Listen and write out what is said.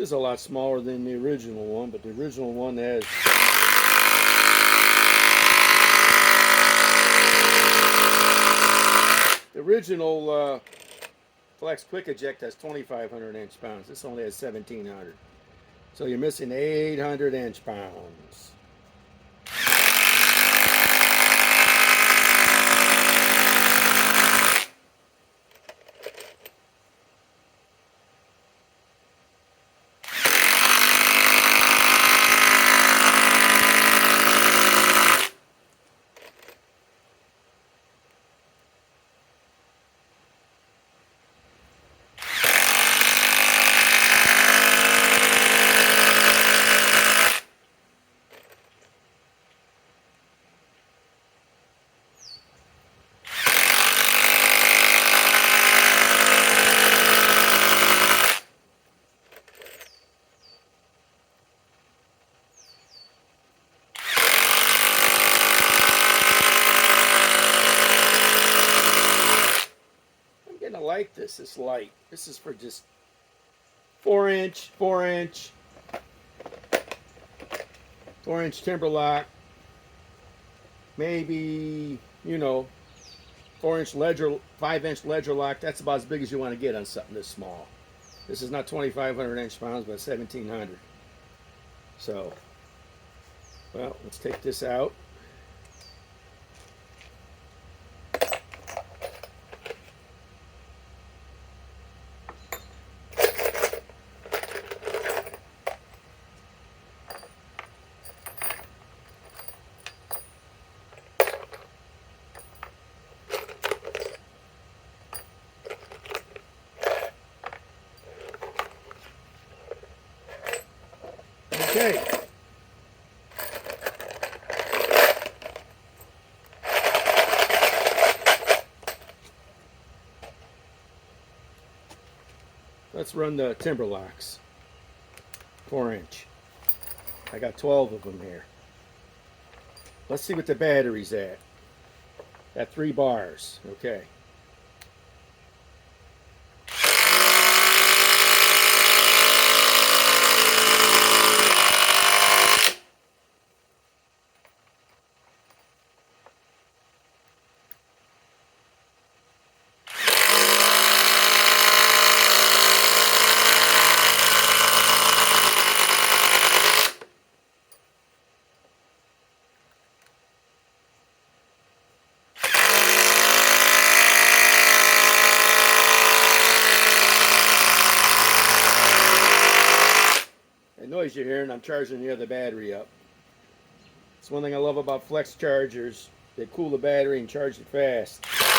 is a lot smaller than the original one, but the original one has the original Flex Quick Eject has 2,500 inch-pounds. This only has 1,700. So you're missing 800 inch-pounds. I like this. It's light. This is for just 4-inch timber lock. Maybe, 4-inch ledger, 5-inch ledger lock. That's about as big as you want to get on something this small. This is not 2,500 inch-pounds, but 1,700. So, well, let's take this out. Okay. Let's run the timber locks. 4-inch. I got 12 of them here. Let's see what the battery's at. At 3 bars. Okay. Noise you're hearing, I'm charging the other battery up. It's one thing I love about flex chargers. They cool the battery and charge it fast.